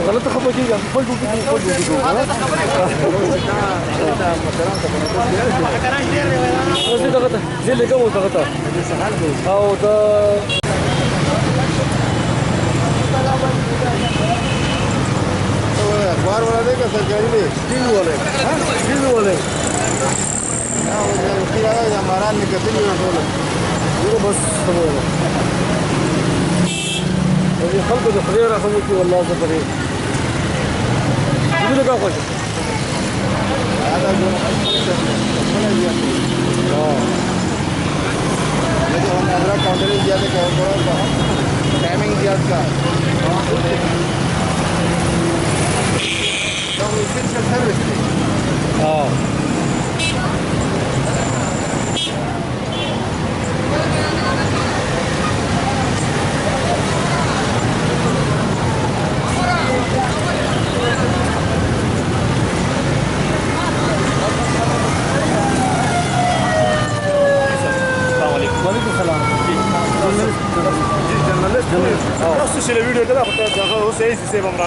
غلط خبر کیږي خپل ډوډۍ دغه زه لګم دغه ته او دا اخبار والا دی که سرکاری دی ټیوي والا ټیوي والا ہمارا نکلتی نہیں بس خلق د خدای رحم وکړي والله زه پرې دې لګا خوښ لیکن ہم نے اگلا کاؤنٹر دیا تھا ٹائمنگ دیا اس کا ہاں Se le video كده كنت هو سايس سيب امر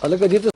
الګ دې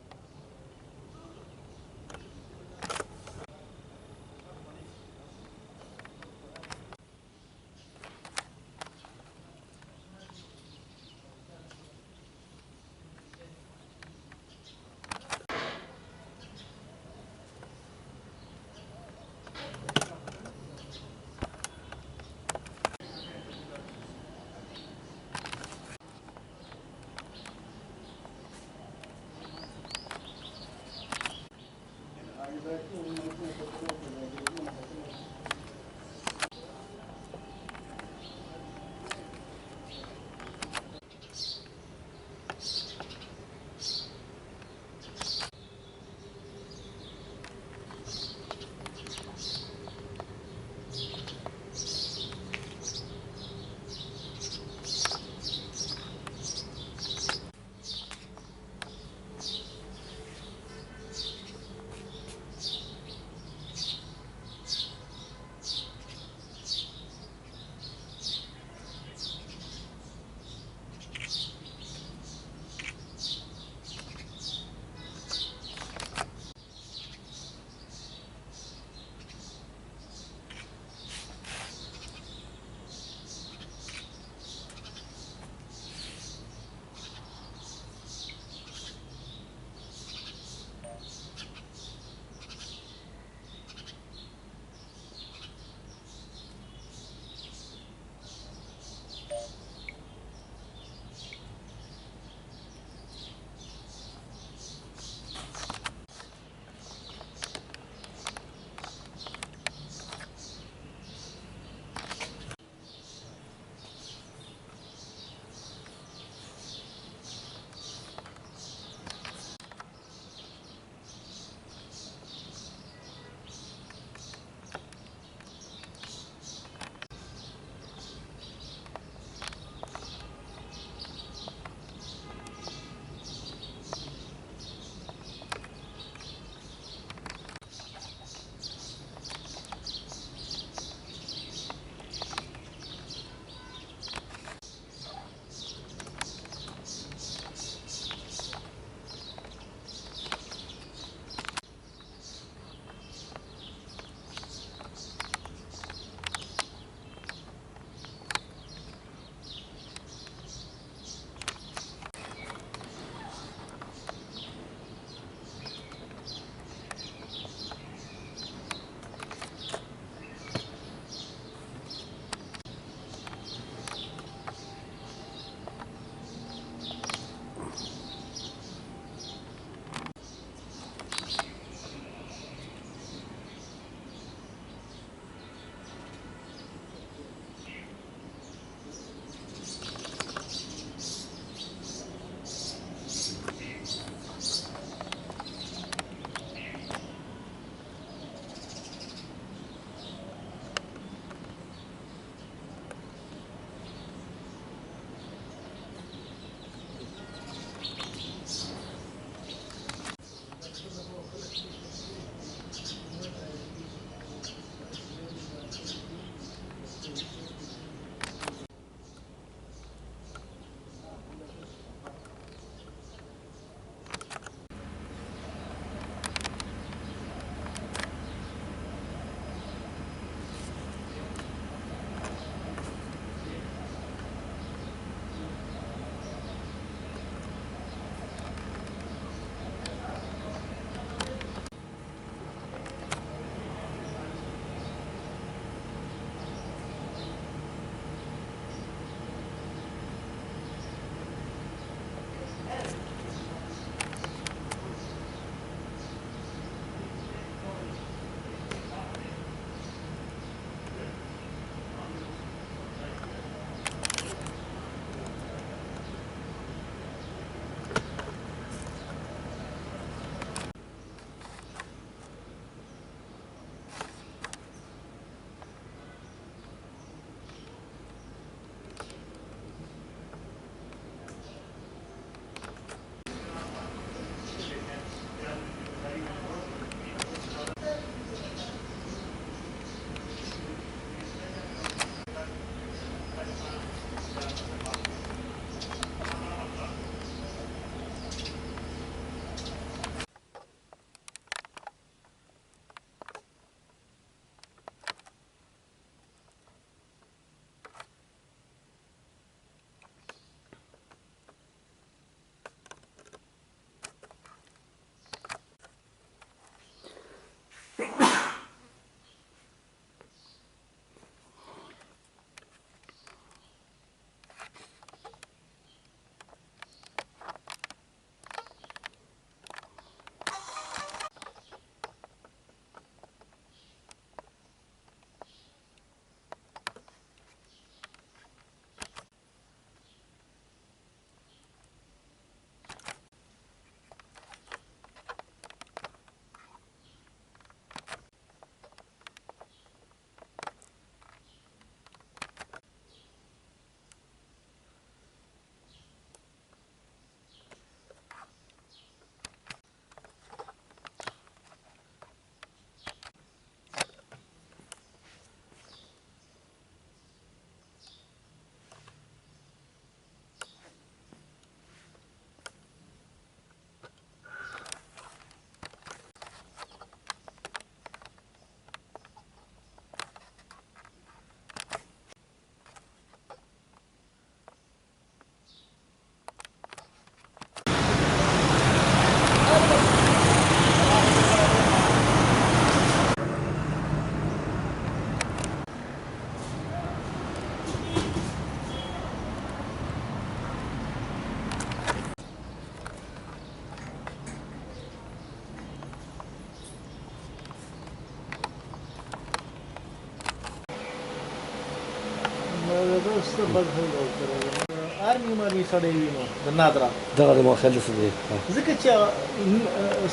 آرمي سړی وي نو د نادره دغه د مخالف دی ځکه چې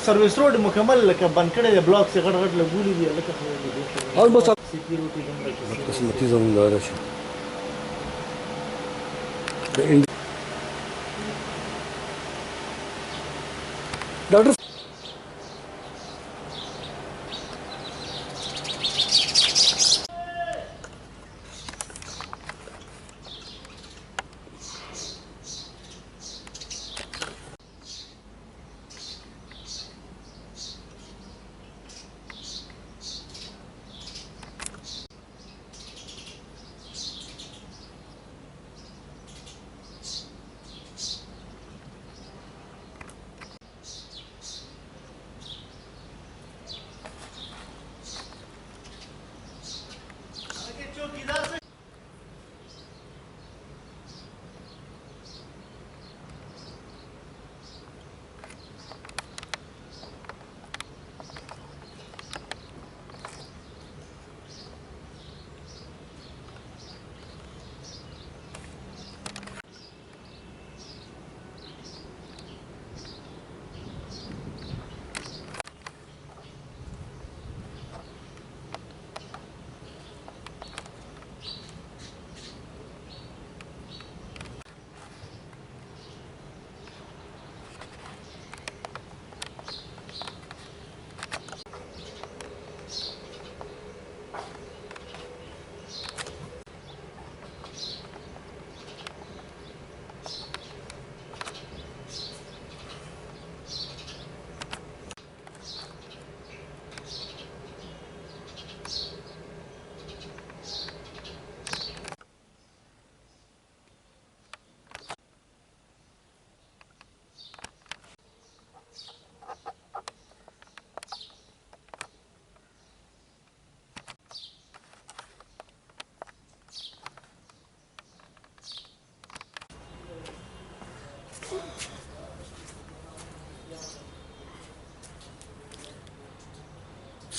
سرویس روډ مکمل لکه بند کړی دی بلاک چې غټ غټ لګولي دي لکه او بس سکیورټي دومره قسمتي زموندار شي ډاکټر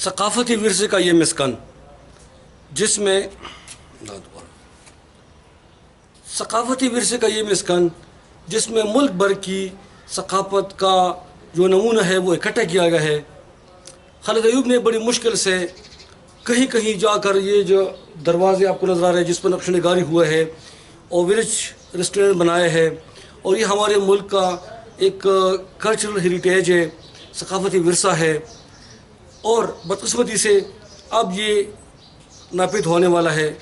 ثقافتی ورثے کا یہ مسکن جس میں ثقافتی ورثے کا یہ مسکن جس میں ملک بھر کی ثقافت کا جو نمونہ ہے وہ اکٹھا کیا گیا ہے. خالد ایوب نے بڑی مشکل سے کہیں کہیں جا کر یہ جو دروازے آپ کو نظر آ رہے ہیں جس پر نقش نگاری ہوا ہے اور ولیج ریسٹورینٹ بنائے ہیں اور یہ ہمارے ملک کا ایک کلچرل ہیریٹیج ہے, ثقافتی ورثہ ہے. اور بدقسمتی سے اب یہ ناپید ہونے والا ہے.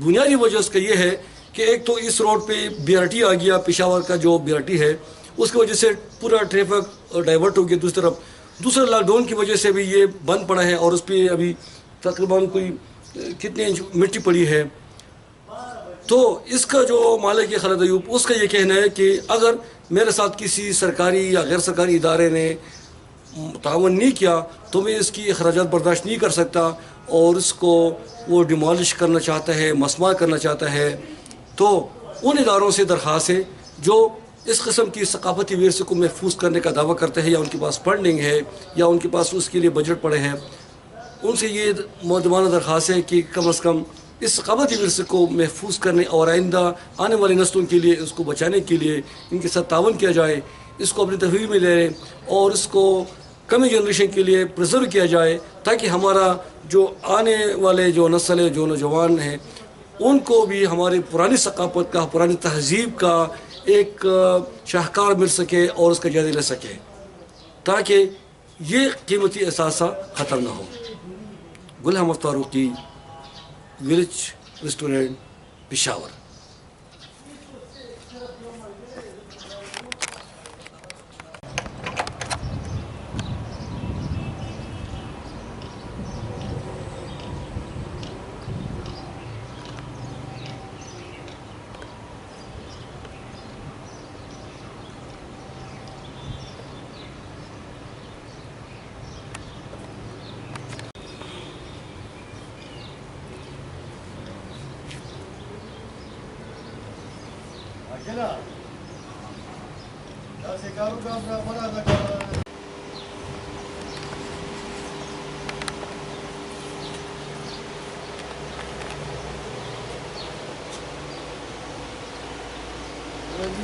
بنیادی وجہ اس کا یہ ہے کہ ایک تو اس روڈ پہ بی آر ٹی آ گیا, پشاور کا جو بی آر ٹی ہے اس کی وجہ سے پورا ٹریفک ڈائیورٹ ہو گیا دوسری طرف. دوسرا لاک ڈاؤن کی وجہ سے بھی یہ بند پڑا ہے اور اس پہ ابھی تقریباً کوئی کتنے انچ مٹی پڑی ہے. تو اس کا جو مالک ہے خالد ایوب, اس کا یہ کہنا ہے کہ اگر میرے ساتھ کسی سرکاری یا غیر سرکاری ادارے نے تعاون نہیں کیا تو میں اس کی اخراجات برداشت نہیں کر سکتا اور اس کو وہ ڈیمالش کرنا چاہتا ہے, مسمار کرنا چاہتا ہے. تو ان اداروں سے درخواست ہے جو اس قسم کی ثقافتی ورثے کو محفوظ کرنے کا دعویٰ کرتے ہیں یا ان کے پاس فنڈنگ ہے یا ان کے پاس اس کے لیے بجٹ پڑے ہیں, ان سے یہ مؤدبانہ درخواست ہے کہ کم از کم اس ثقافتی ورثے کو محفوظ کرنے اور آئندہ آنے والی نسلوں کے لیے اس کو بچانے کے لیے ان کے ساتھ تعاون کیا جائے, اس کو اپنی تحویل میں لے اور اس کو کمی جنریشن کے لیے پریزرو کیا جائے تاکہ ہمارا جو آنے والے جو نسل ہے, جو نوجوان ہیں, ان کو بھی ہماری پرانی ثقافت کا, پرانی تہذیب کا ایک شاہکار مل سکے اور اس کا جائزہ لے سکے تاکہ یہ قیمتی اثاثہ ختم نہ ہو. گل احمد فاروقی, ولیج ریسٹورینٹ, پشاور.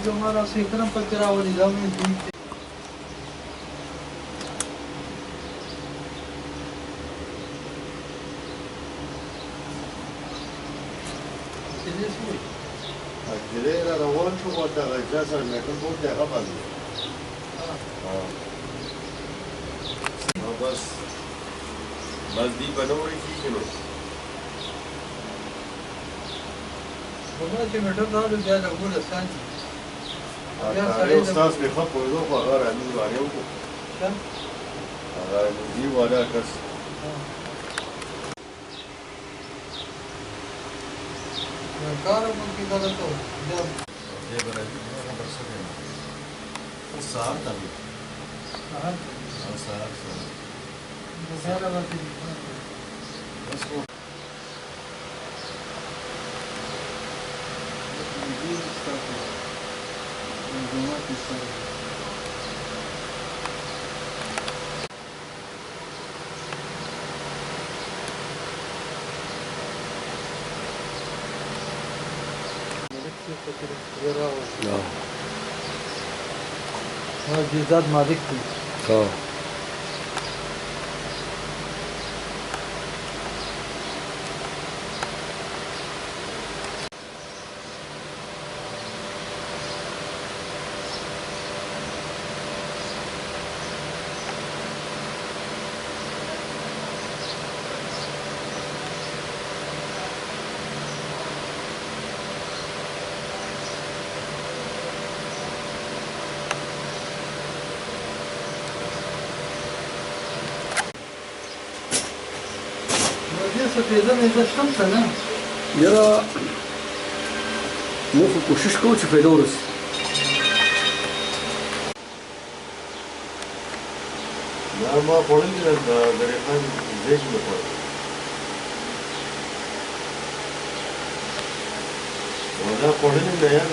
جو ہمارا سیکرم پر کرا والی دامن تھی جلیرا روان شو وقتا غجا سر میٹر بورد دیگه بند بس دی بنوری کی کنو بابا چې میټر دا د بیا لګول اسان دي استاذ به خط پویدو خو هغه رانی وانه وکړو هغه دی والا کس کار مو کې غلط و دې برابر نه برسه نه سار تا ها سار بازار راځي بس کو Ja. جزاد مالک تھی Ja. سفیده میزه شم کنه یاره موږ خو کوشش کوو چې پیدا ورسي دا ما خوړلې ده د ریحان زیږ مې خوړل دا خوړلې ده یار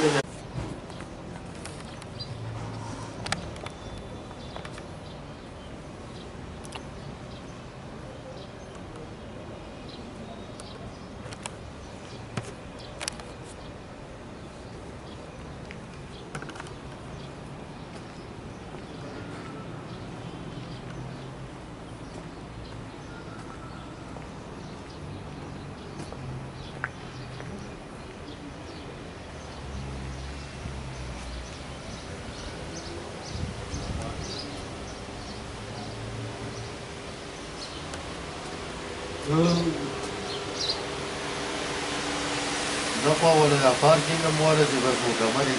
دفعه ولا پارکینګ مواره چې بس مکمل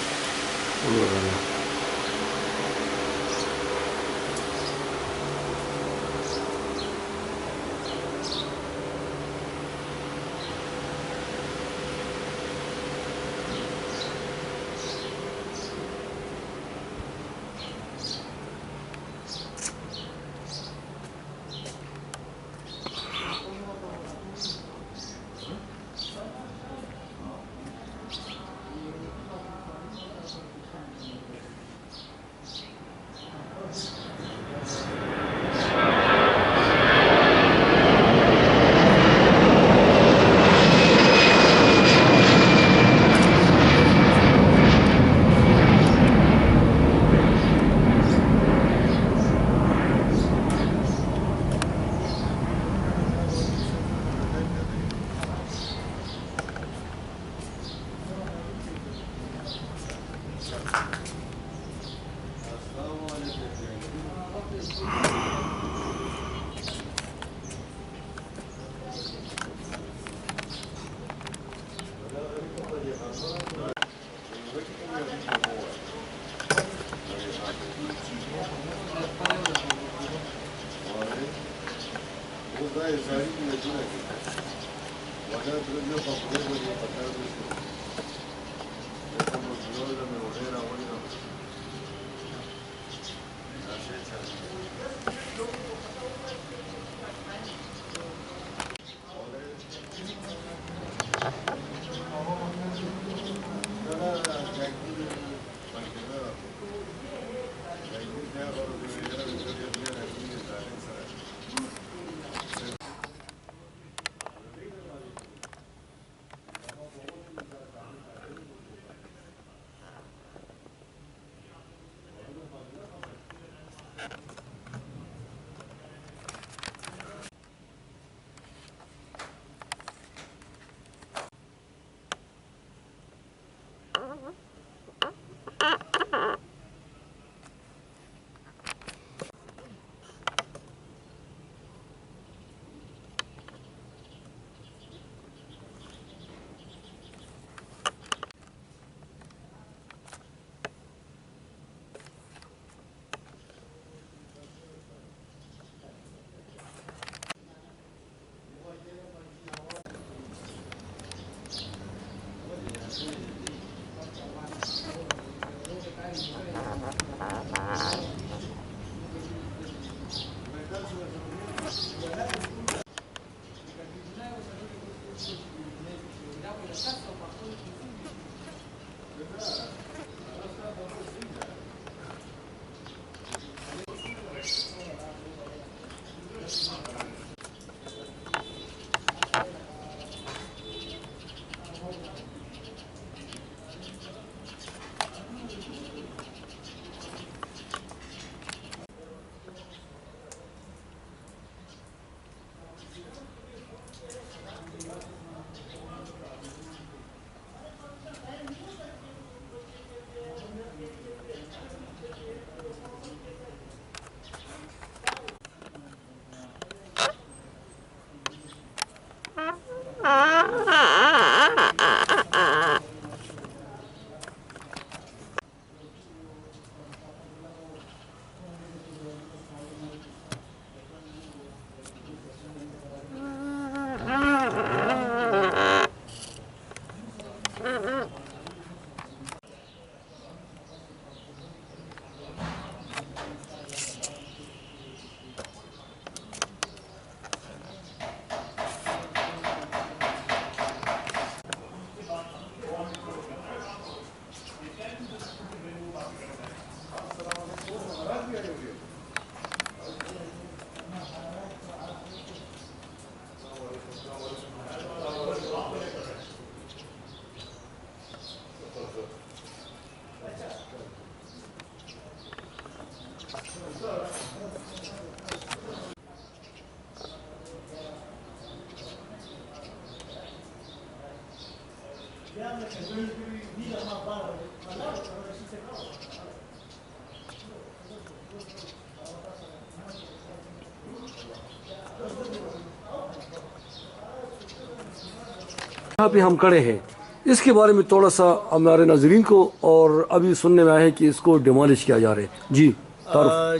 यहाँ पे हम खड़े हैं, इसके बारे में थोड़ा सा हमारे नाजरीन को, और अभी सुनने में आया है कि इसको डिमोलिश किया जा रहा है। जी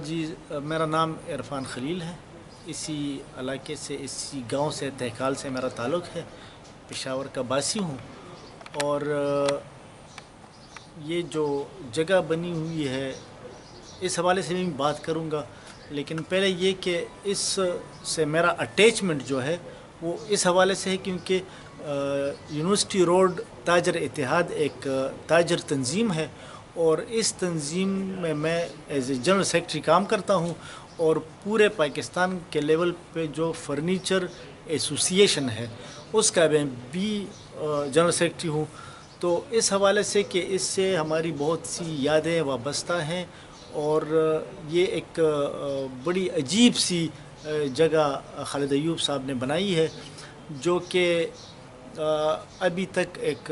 जी मेरा नाम इरफान खलील है। इसी इलाके से, इसी गांव से, तहखाल से मेरा ताल्लुक़ है। पेशावर का बासी हूँ। और ये जो जगह बनी हुई है इस हवाले से मैं बात करूँगा, लेकिन पहले ये कि इस से मेरा अटैचमेंट जो है वो इस हवाले से है क्योंकि यूनिवर्सिटी रोड ताजर इतिहाद एक ताजर तंजीम है और इस तंजीम में मैं एज ए जनरल सेक्रेटरी काम करता हूँ और पूरे पाकिस्तान के लेवल पे जो फर्नीचर एसोसिएशन है उसका मैं भी जनरल सेक्रेटरी हूँ। तो इस हवाले से कि इससे हमारी बहुत सी यादें वाबस्ता हैं और ये एक बड़ी अजीब सी जगह खालिद अय्यूब साहब ने बनाई है जो कि अभी तक एक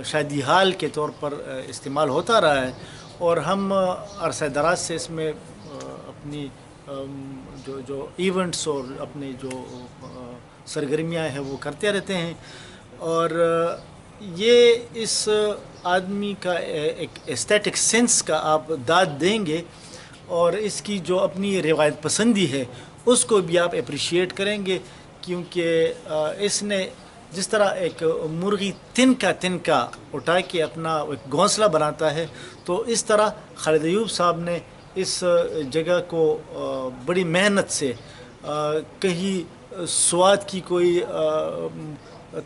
शादी हाल के तौर पर इस्तेमाल होता रहा है और हम अरसा दराज से इसमें अपनी जो इवेंट्स और अपने जो सरगर्मियाँ हैं वो करते रहते हैं। और ये इस आदमी का एक एस्थेटिक सेंस का आप दाद देंगे और इसकी जो अपनी रिवायत पसंदी है उसको भी आप अप्रिशिएट करेंगे क्योंकि इसने जिस तरह एक मुर्गी तिनका उठा के अपना एक घोंसला बनाता है तो इस तरह खालिद अय्यूब साहब ने इस जगह को बड़ी मेहनत से कहीं स्वाद की कोई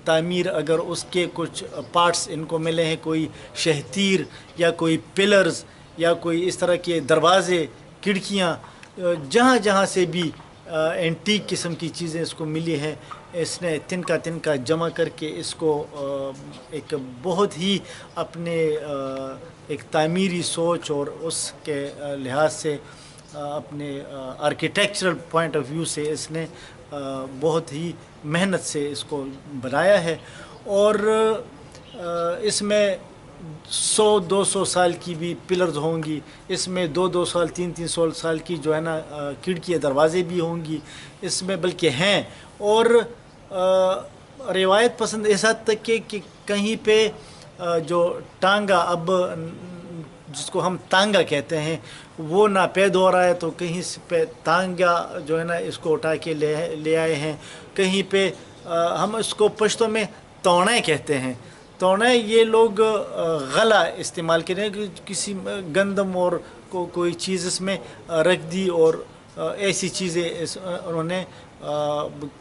तामीर अगर उसके कुछ पार्ट्स इनको मिले हैं, कोई शहतीर या कोई पिलर्स या कोई इस तरह के दरवाज़े खिड़कियाँ जहाँ से भी एंटीक किस्म की चीज़ें इसको मिली हैं इसने तिनका जमा करके इसको एक बहुत ही अपने एक तामीरी सोच और उसके लिहाज से अपने आर्किटेक्चरल पॉइंट ऑफ व्यू से इसने बहुत ही मेहनत से इसको बनाया है और इसमें 100-200 साल की भी पिलर्स होंगी, इसमें 2-2 साल 3-3 साल की जो है ना खिड़की दरवाज़े भी होंगी इसमें, बल्कि हैं। और रिवायत पसंद इस हद तक कि कहीं पे जो टांगा अब जिसको हम तांगा कहते हैं वो नापैद हो रहा है तो कहीं पे तांगा जो है ना इसको उठा के ले आए हैं। कहीं पे हम इसको पश्तो में तौणे कहते हैं। तौणे ये लोग गला इस्तेमाल कर रहे हैं कि किसी गंदम और कोई चीज़ इसमें रख दी और ऐसी चीज़ें उन्होंने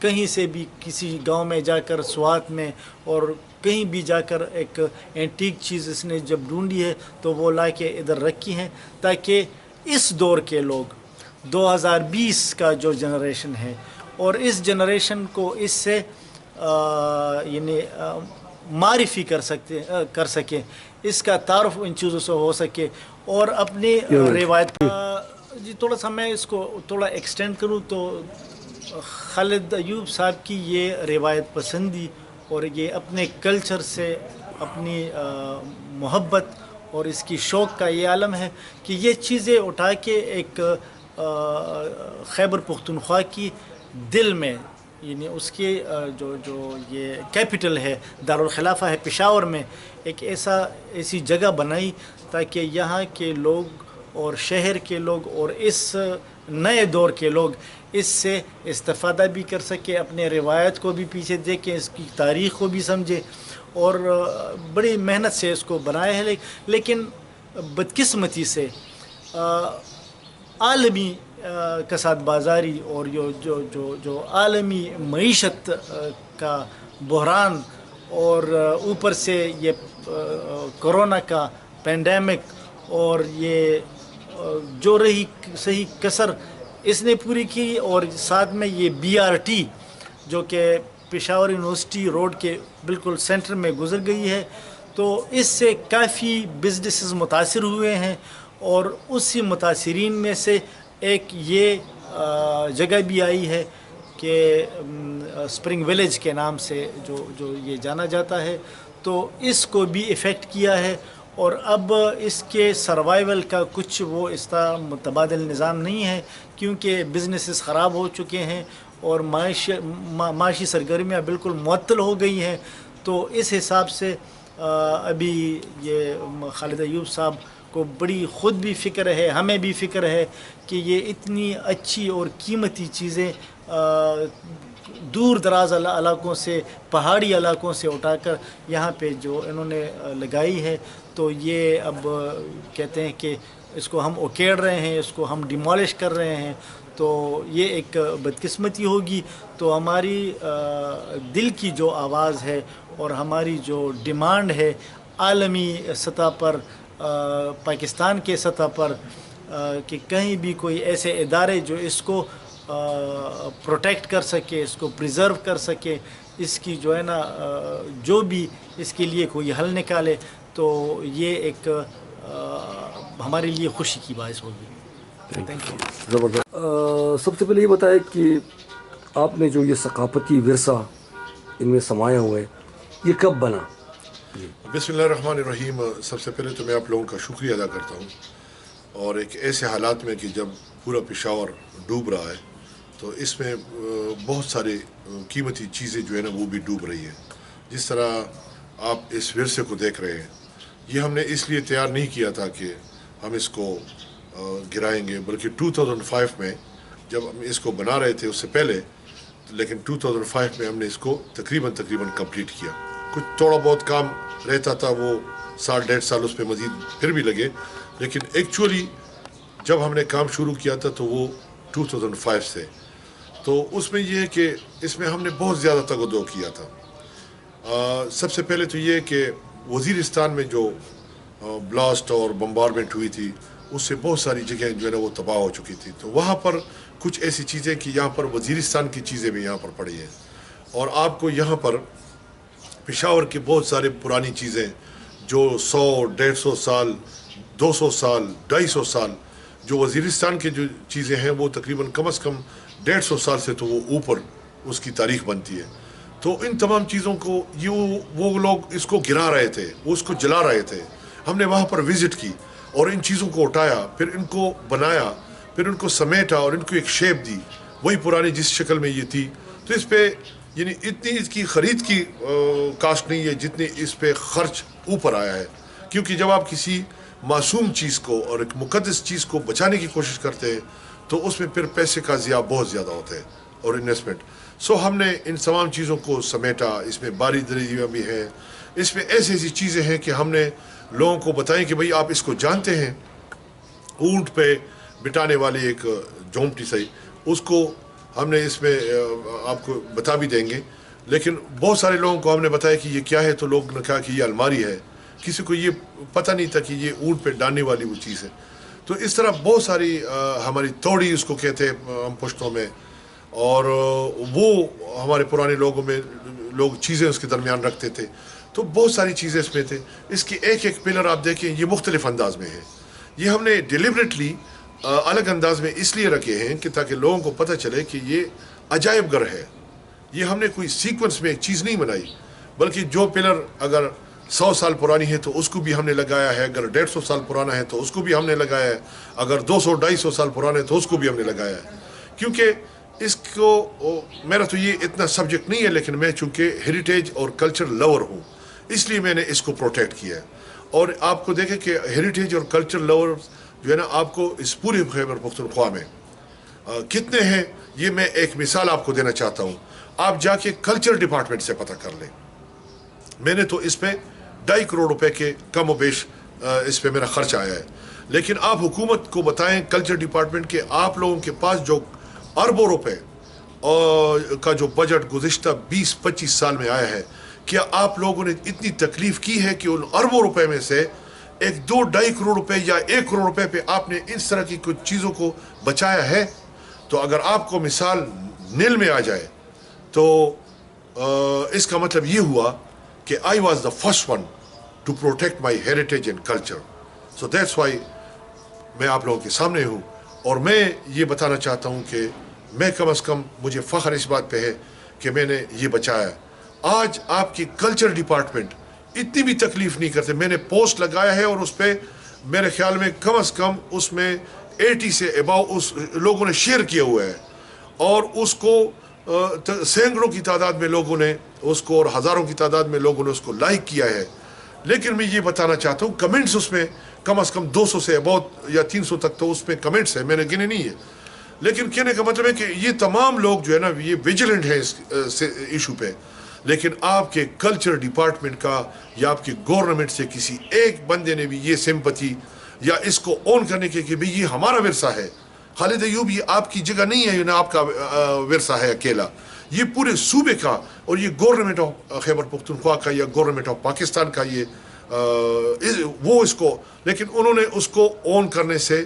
कहीं से भी किसी गांव में जाकर स्वात में और कहीं भी जाकर एक एंटीक चीज़ इसने जब ढूंढी है तो वो ला के इधर रखी हैं ताकि इस दौर के लोग 2020 का जो जनरेशन है और इस जनरेशन को इससे यानी मारिफी कर सके, इसका तारुफ इन चीज़ों से हो सके और अपनी रिवायत जी थोड़ा सा मैं इसको थोड़ा एक्सटेंड करूँ तो खालिद अय्यूब साहब की ये रिवायत पसंदी और ये अपने कल्चर से अपनी मोहब्बत और इसकी शौक़ का ये आलम है कि ये चीज़ें उठा के एक खैबर पुख्तनख्वा की दिल में यानी उसके जो ये कैपिटल है दारुल खिलाफा है पेशावर में एक ऐसी जगह बनाई ताकि यहाँ के लोग और शहर के लोग और इस نئے دور کے لوگ اس سے استفادہ بھی کر سکے، اپنے روایت کو بھی پیچھے دیکھیں، اس کی تاریخ کو بھی سمجھے، اور بڑی محنت سے اس کو بنایا ہے. لیکن بدقسمتی سے عالمی کساد بازاری اور جو عالمی معیشت کا بحران، اور اوپر سے یہ کرونا کا پینڈیمک، اور یہ جو رہی صحیح کسر اس نے پوری کی، اور ساتھ میں یہ BRT جو کہ پشاور یونیورسٹی روڈ کے بالکل سینٹر میں گزر گئی ہے، تو اس سے کافی بزنسز متاثر ہوئے ہیں. اور اسی متاثرین میں سے ایک یہ جگہ بھی آئی ہے کہ اسپرنگ ولیج کے نام سے جو یہ جانا جاتا ہے، تو اس کو بھی افیکٹ کیا ہے. اور اب اس کے سروائیول کا کچھ وہ اس طرح متبادل نظام نہیں ہے، کیونکہ بزنسز خراب ہو چکے ہیں اور معاشی سرگرمیاں بالکل معطل ہو گئی ہیں. تو اس حساب سے ابھی یہ خالد ایوب صاحب کو بڑی خود بھی فکر ہے، ہمیں بھی فکر ہے کہ یہ اتنی اچھی اور قیمتی چیزیں دور دراز علاقوں سے، پہاڑی علاقوں سے اٹھا کر یہاں پہ جو انہوں نے لگائی ہے، تو یہ اب کہتے ہیں کہ اس کو ہم اکیڑ رہے ہیں، اس کو ہم ڈیمالش کر رہے ہیں. تو یہ ایک بدقسمتی ہوگی. تو ہماری دل کی جو آواز ہے اور ہماری جو ڈیمانڈ ہے عالمی سطح پر، پاکستان کے سطح پر، کہ کہیں بھی کوئی ایسے ادارے جو اس کو پروٹیکٹ کر سکے، اس کو پریزرو کر سکے، اس کی جو ہے نا جو بھی اس کے لیے کوئی حل نکالے، تو یہ ایک ہمارے لیے خوشی کی باعث ہوگی. زبردست. سب سے پہلے یہ بتائیں کہ آپ نے جو یہ ثقافتی ورثہ ان میں سمایا ہوا ہے، یہ کب بنا؟ بسم اللہ الرحمن الرحیم. سب سے پہلے تو میں آپ لوگوں کا شکریہ ادا کرتا ہوں. اور ایک ایسے حالات میں کہ جب پورا پشاور ڈوب رہا ہے، تو اس میں بہت سارے قیمتی چیزیں جو ہے نا وہ بھی ڈوب رہی ہیں. جس طرح آپ اس ورثے کو دیکھ رہے ہیں، یہ ہم نے اس لیے تیار نہیں کیا تھا کہ ہم اس کو گرائیں گے، بلکہ 2005 میں جب ہم اس کو بنا رہے تھے اس سے پہلے، لیکن 2005 میں ہم نے اس کو تقریباً کمپلیٹ کیا. کچھ تھوڑا بہت کام رہتا تھا، وہ سال ڈیڑھ سال اس پہ مزید پھر بھی لگے، لیکن ایکچولی جب ہم نے کام شروع کیا تھا تو وہ 2005 سے. تو اس میں یہ ہے کہ اس میں ہم نے بہت زیادہ تگ و دو کیا تھا. سب سے پہلے تو یہ کہ وزیرستان میں جو بلاسٹ اور بمبارمنٹ ہوئی تھی، اس سے بہت ساری جگہیں جو ہے نا وہ تباہ ہو چکی تھی. تو وہاں پر کچھ ایسی چیزیں کہ یہاں پر وزیرستان کی چیزیں بھی یہاں پر پڑی ہیں. اور آپ کو یہاں پر پشاور کے بہت سارے پرانی چیزیں جو 100 150 سال 200 سال 250 سال جو وزیرستان کے جو چیزیں ہیں وہ تقریباً کم از کم 150 سال سے تو وہ اوپر اس کی تاریخ بنتی ہے. تو ان تمام چیزوں کو وہ لوگ اس کو گرا رہے تھے، وہ اس کو جلا رہے تھے. ہم نے وہاں پر وزٹ کی اور ان چیزوں کو اٹھایا، پھر ان کو بنایا، پھر ان کو سمیٹا اور ان کو ایک شیپ دی، وہی پرانی جس شکل میں یہ تھی. تو اس پہ یعنی اتنی اس کی خرید کی کاسٹ نہیں ہے جتنی اس پہ خرچ اوپر آیا ہے. کیونکہ جب آپ کسی معصوم چیز کو اور ایک مقدس چیز کو بچانے کی کوشش کرتے ہیں تو اس میں پھر پیسے کا ضیاع بہت زیادہ ہوتا ہے اور انویسٹمنٹ. سو ہم نے ان تمام چیزوں کو سمیٹا. اس میں باری دریاں بھی ہیں، اس میں ایسی چیزیں ہیں کہ ہم نے لوگوں کو بتائیں کہ بھئی آپ اس کو جانتے ہیں. اونٹ پہ بٹانے والی ایک جھونپٹی صحیح، اس کو ہم نے اس میں آپ کو بتا بھی دیں گے. لیکن بہت سارے لوگوں کو ہم نے بتایا کہ یہ کیا ہے، تو لوگ نے کہا کہ یہ الماری ہے. کسی کو یہ پتہ نہیں تھا کہ یہ اونٹ پہ ڈالنے والی وہ چیز ہے. تو اس طرح بہت ساری ہماری توڑی اس کو کہتے ہیں ہم پشتوں میں، اور وہ ہمارے پرانے لوگوں میں لوگ چیزیں اس کے درمیان رکھتے تھے. تو بہت ساری چیزیں اس میں تھے. اس کی ایک ایک پلر آپ دیکھیں یہ مختلف انداز میں ہے. یہ ہم نے ڈیلیبریٹلی الگ انداز میں اس لیے رکھے ہیں کہ تاکہ لوگوں کو پتہ چلے کہ یہ عجائب گھر ہے. یہ ہم نے کوئی سیکوینس میں ایک چیز نہیں بنائی، بلکہ جو پلر اگر 100 سال پرانی ہے تو اس کو بھی ہم نے لگایا ہے، اگر 150 سال پرانا ہے تو اس کو بھی ہم نے لگایا ہے، اگر 200 250 سال پرانا ہے تو اس کو بھی ہم نے لگایا ہے. کیونکہ اس کو میرا تو یہ اتنا سبجیکٹ نہیں ہے، لیکن میں چونکہ ہیریٹیج اور کلچر لور ہوں اس لیے میں نے اس کو پروٹیکٹ کیا ہے. اور آپ کو دیکھیں کہ ہیریٹیج اور کلچر لور جو ہے نا آپ کو اس پورے خیبر پختونخوا میں کتنے ہیں یہ میں ایک مثال آپ کو دینا چاہتا ہوں. آپ جا کے کلچر ڈپارٹمنٹ سے پتہ کر لیں. میں نے تو اس پہ 2.5 کروڑ روپے کے کم و بیش اس پہ میرا خرچ آیا ہے. لیکن آپ حکومت کو بتائیں کلچر ڈپارٹمنٹ کے آپ لوگوں کے پاس جو اربوں روپے کا جو بجٹ گزشتہ 20-25 سال میں آیا ہے, کیا آپ لوگوں نے اتنی تکلیف کی ہے کہ ان اربوں روپے میں سے 1-2-2.5 کروڑ روپے یا 1 کروڑ روپے پہ آپ نے اس طرح کی کچھ چیزوں کو بچایا ہے؟ تو اگر آپ کو مثال نیل میں آ جائے تو اس کا مطلب یہ ہوا کہ I was the first one to protect my heritage and culture. So that's why میں آپ لوگوں کے سامنے ہوں, اور میں یہ بتانا چاہتا ہوں کہ میں کم از کم مجھے فخر اس بات پہ ہے کہ میں نے یہ بچایا. آج آپ کی کلچر ڈپارٹمنٹ اتنی بھی تکلیف نہیں کرتے. میں نے پوسٹ لگایا ہے اور اس پہ میرے خیال میں کم از کم اس میں 80 سے اباؤ اس لوگوں نے شیئر کیا ہوا ہے, اور اس کو سینکڑوں کی تعداد میں لوگوں نے اس کو اور ہزاروں کی تعداد میں لوگوں نے اس کو لائک کیا ہے. لیکن میں یہ بتانا چاہتا ہوں کمنٹس اس میں کم از کم 200 سے اباؤٹ یا 300 تک تو اس میں کمنٹس ہیں, میں نے گنے نہیں ہے. لیکن کہنے کا مطلب ہے کہ یہ تمام لوگ جو ہے نا یہ ویجیلنٹ ہیں اس ایشو پہ. لیکن آپ کے کلچر ڈپارٹمنٹ کا یا آپ کے گورنمنٹ سے کسی ایک بندے نے بھی یہ سمپتھی یا اس کو اون کرنے کے کہ بھئی یہ ہمارا ورثہ ہے. خالد ایوب یہ آپ کی جگہ نہیں ہے, یہ نہ آپ کا ورثہ ہے اکیلا, یہ پورے صوبے کا, اور یہ گورنمنٹ آف خیبر پختونخوا کا یا گورنمنٹ آف پاکستان کا یہ وہ اس کو. لیکن انہوں نے اس کو اون کرنے سے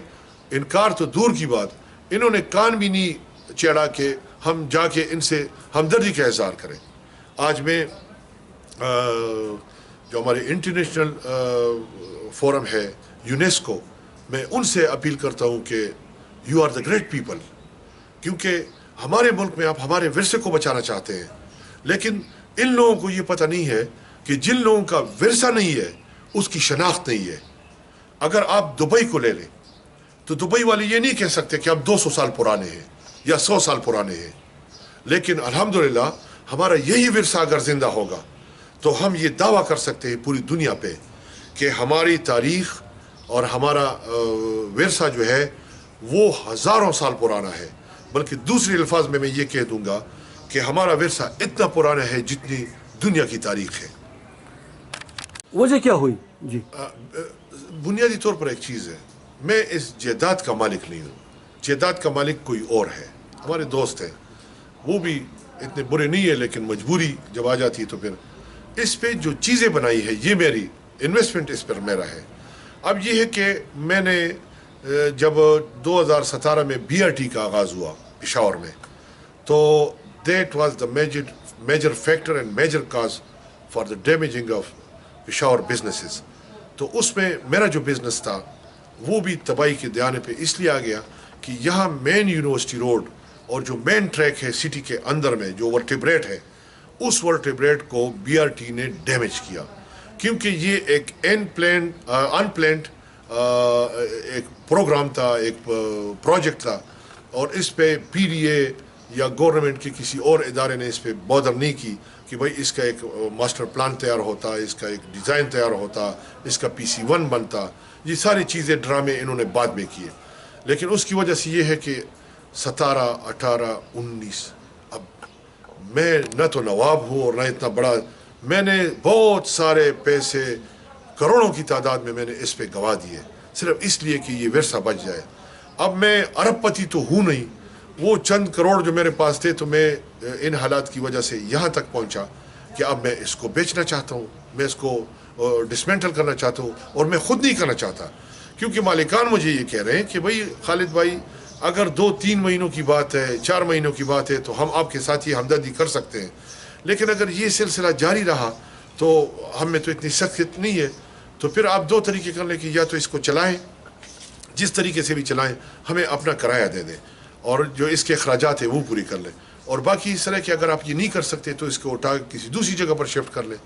انکار تو دور کی بات, انہوں نے کان بھی نہیں چیڑا کہ ہم جا کے ان سے ہمدردی کا اظہار کریں. آج میں جو ہمارے انٹرنیشنل فورم ہے یونیسکو, میں ان سے اپیل کرتا ہوں کہ you are the great people, کیونکہ ہمارے ملک میں آپ ہمارے ورثے کو بچانا چاہتے ہیں. لیکن ان لوگوں کو یہ پتہ نہیں ہے کہ جن لوگوں کا ورثہ نہیں ہے اس کی شناخت نہیں ہے. اگر آپ دبئی کو لے لیں تو دبئی والے یہ نہیں کہہ سکتے کہ ہم 200 سال پرانے ہیں یا 100 سال پرانے ہیں. لیکن الحمدللہ ہمارا یہی ورثہ اگر زندہ ہوگا تو ہم یہ دعویٰ کر سکتے ہیں پوری دنیا پہ کہ ہماری تاریخ اور ہمارا ورثہ جو ہے وہ ہزاروں سال پرانا ہے. بلکہ دوسرے الفاظ میں یہ کہہ دوں گا کہ ہمارا ورثہ اتنا پرانا ہے جتنی دنیا کی تاریخ ہے. وجہ کیا ہوئی جی؟ بنیادی طور پر ایک چیز ہے, میں اس جائیداد کا مالک نہیں ہوں, جائیداد کا مالک کوئی اور ہے. ہمارے دوست ہیں وہ بھی اتنے برے نہیں ہیں, لیکن مجبوری جب آ جاتی ہے تو پھر اس پہ جو چیزیں بنائی ہے یہ میری انویسٹمنٹ اس پر میرا ہے. اب یہ ہے کہ میں نے جب 2017 میں BRT کا آغاز ہوا پشاور میں, تو that was the major factor and major cause for the damaging of Peshawar businesses. تو اس میں میرا جو بزنس تھا وہ بھی تباہی کے دیانے پہ اس لیے آ گیا کہ یہاں مین یونیورسٹی روڈ اور جو مین ٹریک ہے سٹی کے اندر میں جو ورٹیبریٹ ہے, اس ورٹیبریٹ کو BRT نے ڈیمیج کیا, کیونکہ یہ ایک انپلانڈ ایک پروگرام تھا, ایک پروجیکٹ تھا, اور اس پہ PDA یا گورنمنٹ کے کسی اور ادارے نے اس پہ بودر نہیں کی کہ بھئی اس کا ایک ماسٹر پلان تیار ہوتا, اس کا ایک ڈیزائن تیار ہوتا, اس کا PC1 بنتا. یہ ساری چیزیں ڈرامے انہوں نے بعد میں کیے. لیکن اس کی وجہ سے یہ ہے کہ 17, 18, 19 اب میں نہ تو نواب ہوں اور نہ اتنا بڑا, میں نے بہت سارے پیسے کروڑوں کی تعداد میں نے اس پہ گوا دیے صرف اس لیے کہ یہ ورثہ بچ جائے. اب میں ارب پتی تو ہوں نہیں, وہ چند کروڑ جو میرے پاس تھے تو میں ان حالات کی وجہ سے یہاں تک پہنچا کہ اب میں اس کو بیچنا چاہتا ہوں, میں اس کو ڈسمینٹل کرنا چاہتا ہوں, اور میں خود نہیں کرنا چاہتا کیونکہ مالکان مجھے یہ کہہ رہے ہیں کہ بھئی خالد بھائی اگر 2-3 مہینوں کی بات ہے, 4 مہینوں کی بات ہے تو ہم آپ کے ساتھ یہ ہمدردی کر سکتے ہیں, لیکن اگر یہ سلسلہ جاری رہا تو ہم میں تو اتنی سخت نہیں ہے. تو پھر آپ 2 طریقے کر لیں کہ یا تو اس کو چلائیں, جس طریقے سے بھی چلائیں, ہمیں اپنا کرایہ دے دیں اور جو اس کے اخراجات ہیں وہ پوری کر لیں, اور باقی اس طرح کہ اگر آپ یہ نہیں کر سکتے تو اس کو اٹھا کسی دوسری جگہ پر شفٹ کر لیں.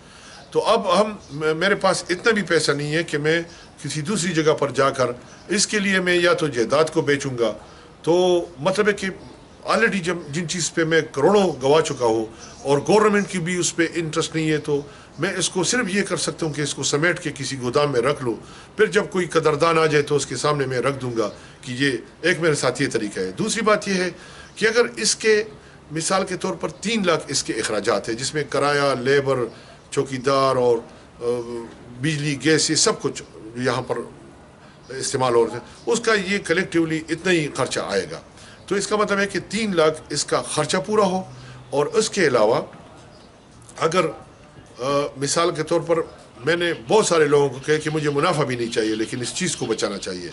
تو اب میرے پاس اتنا بھی پیسہ نہیں ہے کہ میں کسی دوسری جگہ پر جا کر اس کے لیے میں یا تو جائیداد کو بیچوں گا, تو مطلب ہے کہ ऑलरेडी जिन चीज़ पे मैं करोड़ों गवा चुका हूँ और गवर्नमेंट की भी उस पर इंटरेस्ट नहीं है, तो मैं इसको सिर्फ ये कर सकता हूँ कि इसको समेट के किसी गोदाम में रख लूँ, फिर जब कोई कदरदान आ जाए तो उसके सामने मैं रख दूँगा कि ये एक मेरे साथ ये तरीका है। दूसरी बात ये है कि अगर इसके मिसाल के तौर पर 3 लाख इसके अखराजात है, जिसमें किराया, लेबर, चौकीदार और बिजली, गैस, ये सब कुछ यहाँ पर इस्तेमाल हो रहे हैं, उसका ये कलेक्टिवली इतना ही खर्चा आएगा। तो इसका मतलब है कि 3 लाख इसका खर्चा पूरा हो, और उसके अलावा अगर मिसाल के तौर पर मैंने बहुत सारे लोगों को कहा कि मुझे मुनाफा भी नहीं चाहिए लेकिन इस चीज़ को बचाना चाहिए,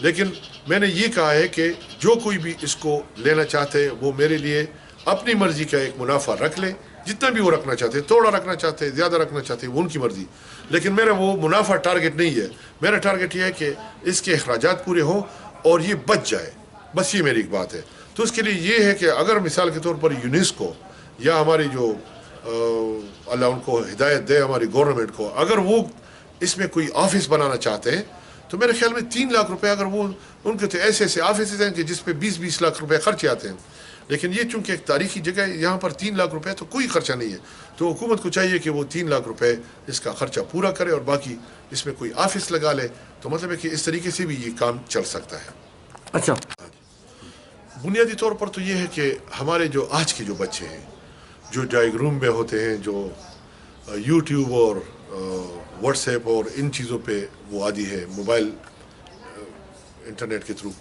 लेकिन मैंने ये कहा है कि जो कोई भी इसको लेना चाहते हैं वो मेरे लिए अपनी मर्ज़ी का एक मुनाफा रख ले, जितना भी वो रखना चाहते हैं, थोड़ा रखना चाहते हैं, ज़्यादा रखना चाहते हैं, वो उनकी मर्ज़ी। लेकिन मेरा वो मुनाफा टारगेट नहीं है, मेरा टारगेट ये है कि इसके अखराजात पूरे हों और ये बच जाए, बस ये मेरी एक बात है। तो उसके लिए ये है कि अगर मिसाल के तौर पर यूनेस्को या हमारी जो अल्लाह उनको हिदायत दे, हमारी गवर्नमेंट को, अगर वो इसमें कोई ऑफिस बनाना चाहते हैं तो मेरे ख्याल में 3 लाख रुपए, अगर वो उनके तो ऐसे ऐसे ऑफिस हैं कि जिस पे 20-20 लाख रुपए खर्चे आते हैं, लेकिन ये चूंकि एक तारीखी जगह है, यहाँ पर 3 लाख रुपए तो कोई खर्चा नहीं है। तो हुकूमत को चाहिए कि वो 3 लाख रुपए इसका खर्चा पूरा करे और बाकी इसमें कोई ऑफिस लगा ले, तो मतलब है कि इस तरीके से भी ये काम चल सकता है। अच्छा, बुनियादी तौर पर तो ये है कि हमारे जो आज के जो बच्चे हैं, जो ड्राइंग रूम में होते हैं, जो यूट्यूब और व्हाट्सएप और इन चीज़ों पे वो आदी है, मोबाइल इंटरनेट के थ्रू,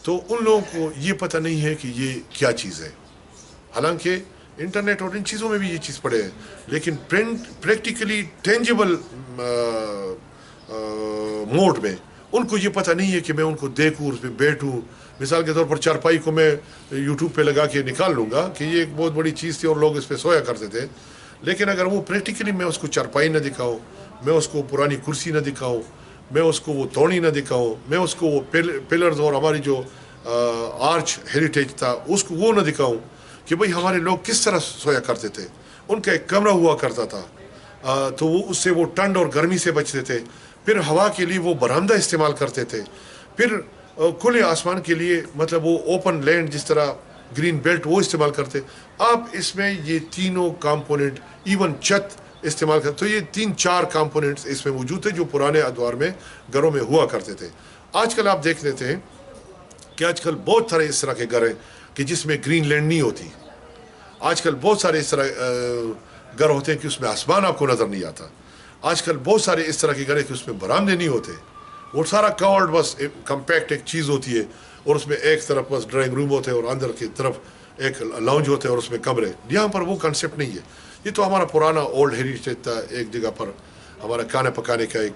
तो उन लोगों को ये पता नहीं है कि ये क्या चीज़ है। हालांकि इंटरनेट और इन चीज़ों में भी ये चीज़ पड़े है, लेकिन प्रैक्टिकली टेंजिबल मोड में उनको ये पता नहीं है कि मैं उनको देखूँ, उस पर बैठूँ। मिसाल के तौर पर चारपाई को मैं यूट्यूब पे लगा के निकाल लूँगा कि ये एक बहुत बड़ी चीज़ थी और लोग इस पर सोया करते थे, लेकिन अगर वो प्रैक्टिकली मैं उसको चारपाई न दिखाऊँ, मैं उसको पुरानी कुर्सी न दिखाऊँ, मैं उसको वो तोड़ी न दिखाऊँ, मैं उसको वो पिलर्स और हमारी जो आर्च हेरिटेज था उसको वो न दिखाऊँ कि भाई हमारे लोग किस तरह सोया करते थे। उनका एक कमरा हुआ करता था, तो वो उससे वो ठंड और गर्मी से बचते थे। फिर हवा के लिए वो बरामदा इस्तेमाल करते थे। फिर खुले आसमान के लिए मतलब वो ओपन लैंड, जिस तरह ग्रीन बेल्ट, वो इस्तेमाल करते। आप इसमें ये तीनों कंपोनेंट, इवन छत इस्तेमाल करते, तो ये 3-4 कंपोनेंट्स इसमें मौजूद थे जो पुराने अदवार में घरों में हुआ करते थे। आजकल आप देख लेते हैं कि आजकल बहुत सारे इस तरह के घर हैं कि जिसमें ग्रीन लैंड नहीं होती। आजकल बहुत सारे इस तरह घर होते हैं कि उसमें आसमान आपको नज़र नहीं आता। आजकल बहुत सारे इस तरह के घर हैं कि उसमें बरामदे नहीं होते, वो सारा कवर्ड बस कम्पैक्ट एक चीज़ होती है और उसमें एक तरफ बस ड्राइंग रूम होते हैं और अंदर की तरफ एक लाउंज होते हैं और उसमें कमरे। यहाँ पर वो कंसेप्ट नहीं है। ये तो हमारा पुराना ओल्ड हेरिटेज था। एक जगह पर हमारा खाना पकाने का एक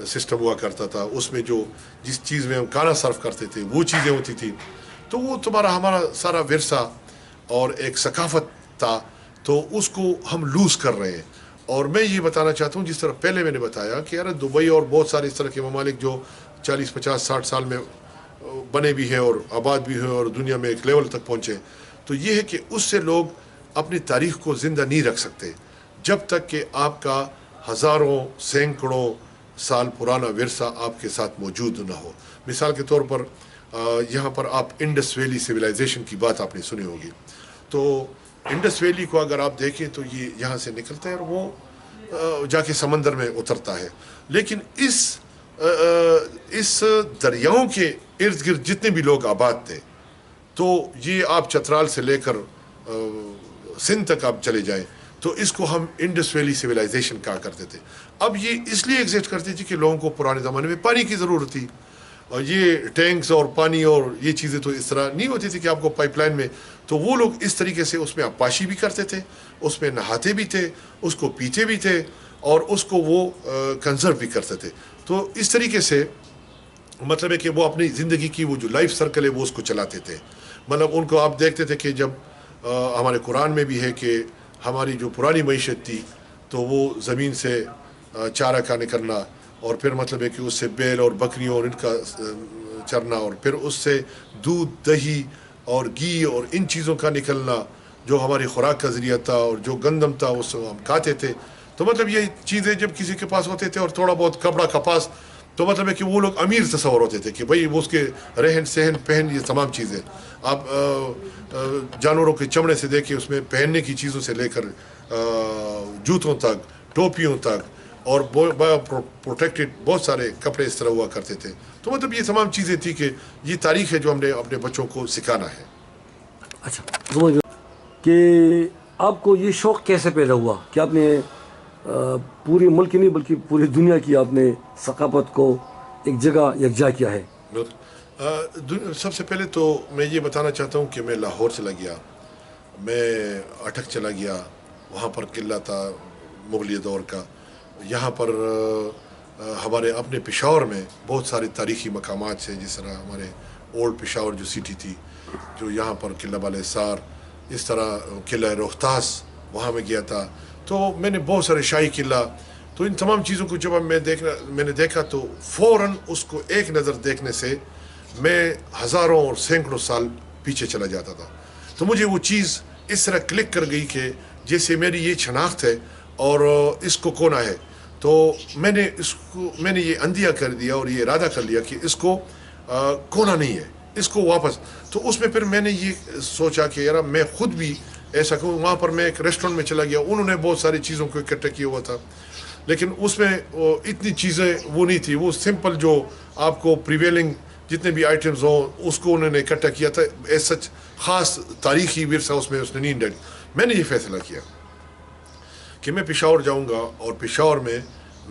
सिस्टम हुआ करता था, उसमें जो जिस चीज़ में हम खाना सर्व करते थे वो चीज़ें होती थी। तो वो तुम्हारा हमारा सारा विरसा और एक सकाफत था, तो उसको हम लूज़ कर रहे हैं। और मैं ये बताना चाहता हूँ, जिस तरह पहले मैंने बताया कि यार दुबई और बहुत सारे इस तरह के ममालिक जो 40, 50, 60 साल में बने भी हैं और आबाद भी हैं और दुनिया में एक लेवल तक पहुँचे, तो ये है कि उससे लोग अपनी तारीख़ को ज़िंदा नहीं रख सकते जब तक कि आपका हज़ारों सैकड़ों साल पुराना विरसा आपके साथ मौजूद ना हो। मिसाल के तौर पर यहाँ पर आप इंडस वैली सिविलाइजेशन की बात आपने सुनी होगी। तो इंडस वैली को अगर आप देखें तो ये यहाँ से निकलता है और वो जाके समंदर में उतरता है। लेकिन इस दरियाओं के इर्द गिर्द जितने भी लोग आबाद थे, तो ये आप चतराल से लेकर सिंध तक आप चले जाएं, तो इसको हम इंडस वैली सिविलाइजेशन कहा करते थे। अब ये इसलिए एग्जिस्ट करती थी कि लोगों को पुराने ज़माने में पानी की ज़रूरत थी, और ये टैंक्स और पानी और ये चीज़ें तो इस तरह नहीं होती थी कि आपको पाइपलाइन में, तो वो लोग इस तरीके से उसमें आपाशी भी करते थे, उसमें नहाते भी थे, उसको पीते भी थे और उसको वो कंजर्व भी करते थे। तो इस तरीके से मतलब है कि वो अपनी ज़िंदगी की वो जो लाइफ सर्कल है वो उसको चलाते थे। मतलब उनको आप देखते थे कि जब हमारे कुरान में भी है कि हमारी जो पुरानी मईशत थी तो वो ज़मीन से चारा का निकलना और फिर मतलब है कि उससे बैल और बकरियों और इनका चरना और फिर उससे दूध, दही और घी और इन चीज़ों का निकलना जो हमारी खुराक का ज़रिया था, और जो गंदम था उसको हम खाते थे। तो मतलब ये चीज़ें जब किसी के पास होते थे और थोड़ा बहुत कपड़ा कपास, तो मतलब है कि वो लोग अमीर तस्वर होते थे कि भाई वो उसके रहन सहन पहन ये तमाम चीज़ें आप जानवरों के चमड़े से देखे उसमें पहनने की चीज़ों से लेकर जूतों तक टोपियों तक और प्रोटेक्टेड बहुत सारे कपड़े इस तरह हुआ करते थे। तो मतलब ये तमाम चीज़ें थी कि ये तारीख़ है जो हमने अपने बच्चों को सिखाना है। अच्छा, समझ गया कि आपको ये शौक़ कैसे पैदा हुआ कि आपने पूरे मुल्क की नहीं बल्कि पूरी दुनिया की आपने सकाफत को एक जगह यकजा किया है? सबसे पहले तो मैं ये बताना चाहता हूँ कि मैं लाहौर चला गया, मैं अटक चला गया, वहाँ पर किला था मुगलिया दौर का। यहाँ पर हमारे अपने पेशावर में बहुत सारे तारीख़ी मकामात हैं, जिस तरह हमारे ओल्ड पेशावर जो सिटी थी, जो यहाँ पर किला बाले सार, इस तरह किला रोहतास वहाँ में गया था। तो मैंने बहुत सारे शाही किला, तो इन तमाम चीज़ों को जब मैंने देखा तो फ़ौरन उसको एक नज़र देखने से मैं हज़ारों और सैकड़ों साल पीछे चला जाता था। तो मुझे वो चीज़ इस तरह क्लिक कर गई कि जैसे मेरी ये शनाख्त है और इसको कोना है। तो मैंने ये अंदिया कर दिया और ये इरादा कर लिया कि इसको कोना नहीं है, इसको वापस। तो उसमें फिर मैंने ये सोचा कि यार मैं ख़ुद भी ऐसा कहूँ। वहाँ पर मैं एक रेस्टोरेंट में चला गया, उन्होंने बहुत सारी चीज़ों को इकट्ठा किया हुआ था, लेकिन उसमें इतनी चीज़ें वो नहीं थी। वो सिंपल जो आपको प्रिवेलिंग जितने भी आइटम्स हों उसको उन्होंने इकट्ठा किया था। ऐसा सच ख़ास तारीख़ी विरसा उसमें उसने नहीं डाली। मैंने ये फ़ैसला किया कि मैं पेशावर जाऊँगा और पेशावर में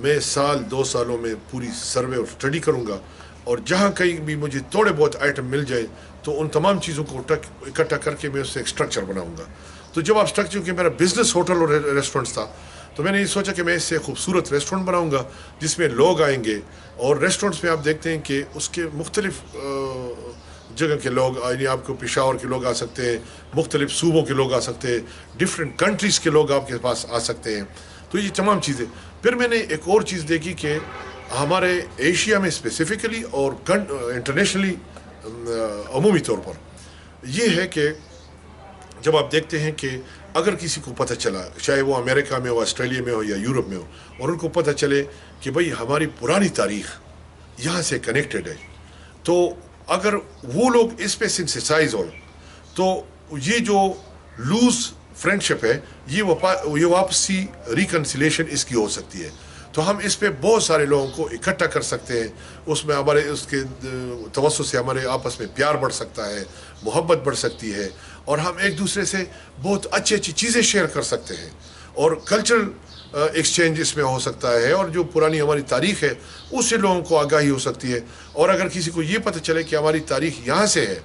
मैं साल 2 सालों में पूरी सर्वे और स्टडी करूँगा, और जहाँ कहीं भी मुझे थोड़े बहुत आइटम मिल जाए तो उन तमाम चीज़ों को इकट्ठा करके मैं उससे एक स्ट्रक्चर बनाऊँगा। तो जब आप स्ट्रक्चर, कि मेरा बिज़नेस होटल और रेस्टोरेंट्स था, तो मैंने ये सोचा कि मैं इससे खूबसूरत रेस्टोरेंट बनाऊँगा जिसमें लोग आएंगे। और रेस्टोरेंट्स में आप देखते हैं कि उसके मुख्तलिफ़ जगह के लोग, यानी आपको पेशावर के लोग आ सकते हैं, मुख्तलिफ़ सूबों के लोग आ सकते हैं, डिफरेंट कंट्रीज़ के लोग आपके पास आ सकते हैं। तो ये तमाम चीज़ें। फिर मैंने एक और चीज़ देखी कि हमारे एशिया में स्पेसिफ़िकली और इंटरनेशनली अमूमी तौर पर ये है कि जब आप देखते हैं कि अगर किसी को पता चला, चाहे वो अमेरिका में हो, ऑस्ट्रेलिया में हो या यूरोप में हो, और उनको पता चले कि भाई हमारी पुरानी तारीख़ यहाँ से कनेक्टेड है, तो अगर वो लोग इस पे सेंसिटाइज हो तो ये जो लूज़ फ्रेंडशिप है ये वापसी रिकन्सिलेशन इसकी हो सकती है। तो हम इस पे बहुत सारे लोगों को इकट्ठा कर सकते हैं, उसमें हमारे उसके तवज्जो से हमारे आपस में प्यार बढ़ सकता है, मोहब्बत बढ़ सकती है, और हम एक दूसरे से बहुत अच्छी अच्छी चीज़ें शेयर कर सकते हैं, और कल्चरल एक्सचेंज इसमें हो सकता है, और जो पुरानी हमारी तारीख़ है उससे लोगों को आगाही हो सकती है। और अगर किसी को ये पता चले कि हमारी तारीख़ यहाँ से है,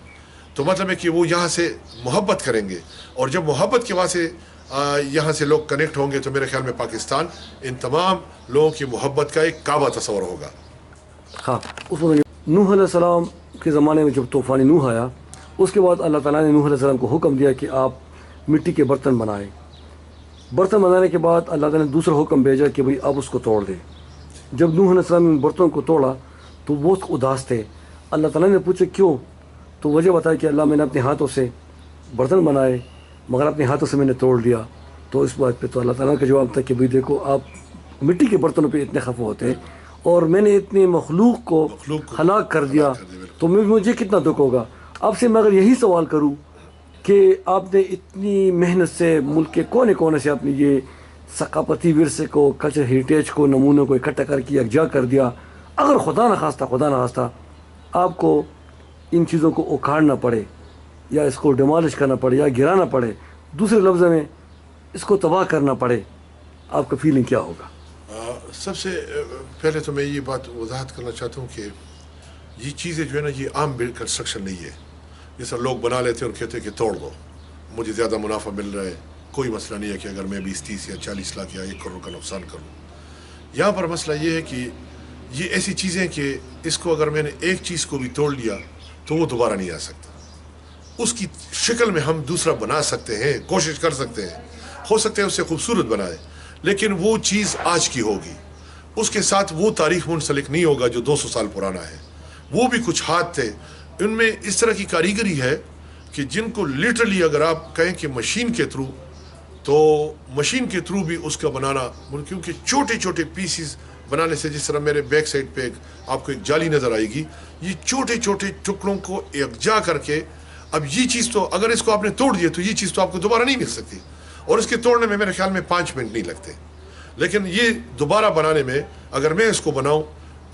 तो मतलब है कि वो यहाँ से मोहब्बत करेंगे, और जब मोहब्बत के वहाँ से यहाँ से लोग कनेक्ट होंगे तो मेरे ख्याल में पाकिस्तान इन तमाम लोगों की मोहब्बत का एक काबा तस्वर होगा। हाँ, उसमें नूह अलैहिस्सलाम के ज़माने में जब तूफ़ान नूह आया, उसके बाद अल्लाह ताला ने नूह अलैहिस्सलाम को हुक्म दिया कि आप मिट्टी के बर्तन बनाएं। बर्तन बनाने के बाद अल्लाह ताला ने दूसरा हुक्म भेजा कि भाई आप उसको तोड़ दें। जब नूह अलैहिस्सलाम ने बर्तनों को तोड़ा तो वो उदास थे। अल्लाह ताला ने पूछा क्यों? तो वजह बताया कि अल्लाह मैंने अपने हाथों से बर्तन बनाए मगर अपने हाथों से मैंने तोड़ दिया। तो इस बात पे तो अल्लाह ताला का जवाब था कि भाई देखो आप मिट्टी के बर्तनों पे इतने खफा होते हैं और मैंने इतने मखलूक को हलाक कर दिया तो मुझे कितना दुख होगा। आपसे मैं अगर यही सवाल करूं कि आपने इतनी मेहनत से मुल्क के कोने कोने से आपने ये सकाफती विरसे को, कल्चर हेरिटेज को, नमूनों को इकट्ठा करके यकजा कर दिया, अगर खुदा न खास्ता आपको इन चीज़ों को उखाड़ना पड़े या इसको डिमोलिश करना पड़े या गिराना पड़े, दूसरे लफ्ज़ में इसको तबाह करना पड़े, आपका फीलिंग क्या होगा? सबसे पहले तो मैं ये बात वजाहत करना चाहता हूँ कि ये चीज़ें जो है ना ये आम कंस्ट्रक्शन नहीं है। जैसा लोग बना लेते हैं और कहते हैं कि तोड़ दो, मुझे ज़्यादा मुनाफा मिल रहा है, कोई मसला नहीं है कि अगर मैं 20, 30 या 40 लाख या 1 करोड़ का नुकसान करूँ। यहाँ पर मसला ये है कि ये ऐसी चीज़ें कि इसको अगर मैंने एक चीज़ को भी तोड़ लिया तो वो दोबारा नहीं आ सकता। उसकी शक्ल में हम दूसरा बना सकते हैं, कोशिश कर सकते हैं, हो सकता है उससे खूबसूरत बनाए, लेकिन वो चीज़ आज की होगी, उसके साथ वो तारीख़ मुंसलिक नहीं होगा जो 200 साल पुराना है। वो भी कुछ हाथ थे, उनमें इस तरह की कारीगरी है कि जिनको लिटरली अगर आप कहें कि मशीन के थ्रू, तो मशीन के थ्रू भी उसका बनाना, क्योंकि छोटे छोटे पीसेस बनाने से, जिस तरह मेरे बैक साइड पे आपको एक जाली नज़र आएगी, ये छोटे छोटे टुकड़ों को यकजा करके, अब ये चीज़ तो अगर इसको आपने तोड़ दिया तो ये चीज़ तो आपको दोबारा नहीं मिल सकती, और इसके तोड़ने में मेरे ख्याल में 5 मिनट नहीं लगते। लेकिन ये दोबारा बनाने में अगर मैं इसको बनाऊँ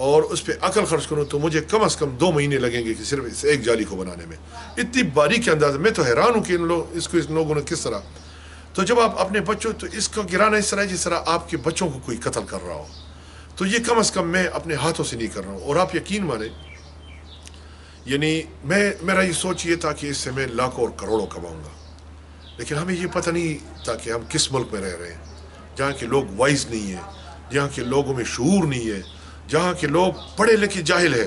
और उस पर अकल खर्च करूँ तो मुझे कम से कम 2 महीने लगेंगे कि सिर्फ इस एक जाली को बनाने में। इतनी बारीक अंदाज़, मैं तो हैरान हूँ कि इन लोगों ने किस तरह। तो जब आप अपने बच्चों, तो इसको गिराना इस तरह है जिस तरह आपके बच्चों को कोई कत्ल कर रहा हो, तो ये कम से कम मैं अपने हाथों से नहीं कर रहा हूँ। और आप यकीन माने, यानी मेरा ये सोच ये था कि इससे मैं लाखों और करोड़ों कमाऊँगा, लेकिन हमें ये पता नहीं था कि हम किस मुल्क में रह रहे हैं, जहाँ के लोग वाइज नहीं है, जहाँ के लोगों में शऊर नहीं है, जहाँ के लोग पढ़े लिखे जाहिल है,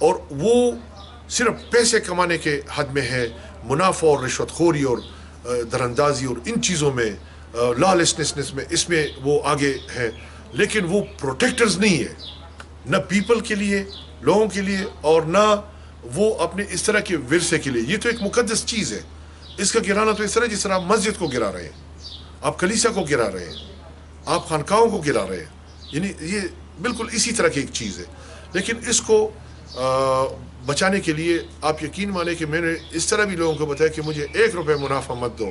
और वो सिर्फ पैसे कमाने के हद में है, मुनाफा और रिश्वतखोरी और दरअंदाजी और इन चीज़ों में, लॉलेसनेस में, इसमें वो आगे है, लेकिन वो प्रोटेक्टर्स नहीं है, न पीपल के लिए, लोगों के लिए, और ना वो अपने इस तरह के विरसे के लिए। ये तो एक मुकद्दस चीज़ है, इसका गिराना तो इस तरह जिस तरह आप मस्जिद को गिरा रहे हैं, आप कलीसिया को गिरा रहे हैं, आप खानकाहों को गिरा रहे हैं, यानी ये बिल्कुल इसी तरह की एक चीज़ है। लेकिन इसको बचाने के लिए आप यकीन माने कि मैंने इस तरह भी लोगों को बताया कि मुझे 1 रुपये मुनाफा मत दो,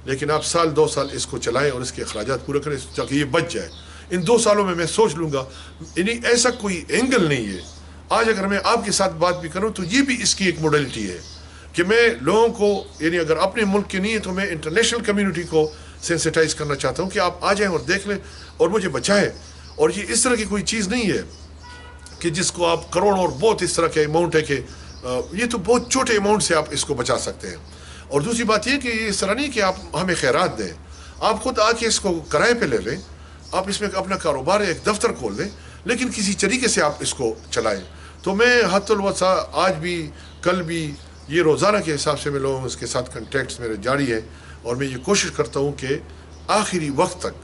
लेकिन आप साल 2 साल इसको चलाएं और इसके अखराजात पूरे करें ताकि ये बच जाए। इन 2 सालों में मैं सोच लूँगा, यानी ऐसा कोई एंगल नहीं है। आज अगर मैं आपके साथ बात भी करूँ तो ये भी इसकी एक मॉडलिटी है कि मैं लोगों को, यानी अगर अपने मुल्क के नहीं है तो मैं इंटरनेशनल कम्युनिटी को सेंसिटाइज करना चाहता हूँ कि आप आ जाएं और देख लें और मुझे बचाएं। और ये इस तरह की कोई चीज़ नहीं है कि जिसको आप करोड़ और बहुत इस तरह के अमाउंट है कि ये तो बहुत छोटे अमाउंट से आप इसको बचा सकते हैं। और दूसरी बात ये कि ये इस तरह नहीं कि आप हमें खैरात दें, आप खुद आके इसको किराए पे ले लें, आप इसमें अपना कारोबार एक दफ्तर खोल दें, लेकिन किसी तरीके से आप इसको चलाएं। तो मैं हद्दुल वसा आज भी, कल भी, ये रोज़ाना के हिसाब से मैं लोगों के साथ कंटेक्ट्स मेरे जारी है, और मैं ये कोशिश करता हूँ कि आखिरी वक्त तक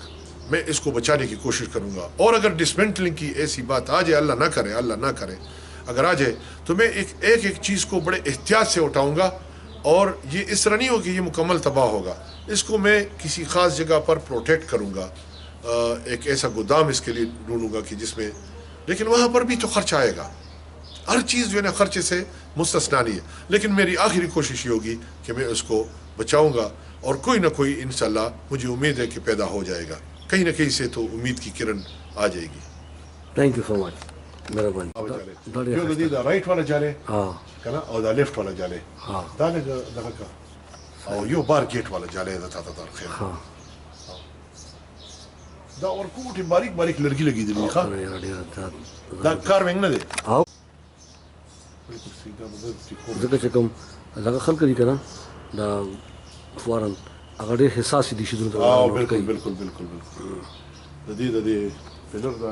मैं इसको बचाने की कोशिश करूँगा। और अगर डिसमेंटलिंग की ऐसी बात आ जाए, अल्लाह ना करे, अगर आ जाए तो मैं एक चीज़ को बड़े एहतियात से उठाऊँगा, और ये इस तरह नहीं हो कि ये मुकम्मल तबाह होगा। इसको मैं किसी ख़ास जगह पर प्रोटेक्ट करूँगा, एक ऐसा गोदाम इसके लिए ढूंढूंगा कि जिसमें, लेकिन वहाँ पर भी तो खर्चा आएगा, हर चीज़ जो है ना खर्चे से मुस्तस्ना नहीं है। लेकिन मेरी आखिरी कोशिश ये होगी कि मैं उसको बचाऊँगा, और कोई ना कोई इंशाल्लाह मुझे उम्मीद है कि पैदा हो जाएगा, कहीं ना कहीं से तो उम्मीद की किरण आ जाएगी। थैंक यू सो मच मेहरबानी। जो जदीद राइट वाला जाले हाँ कना और दा लेफ्ट वाला जाले हाँ दाने दगा का और यो बार गेट वाला जाले दा था खैर हाँ दा और कोठी बारीक बारीक लड़की लगी दिली खा अरे यार दा कार्विंग ना दे आओ बिल्कुल सीधा मदद को ځکه چې کوم لکه خلک دي کنه دا فورن هغه ډېر حساسي دي شي دونه بالکل بالکل بالکل بالکل د دې پلر دا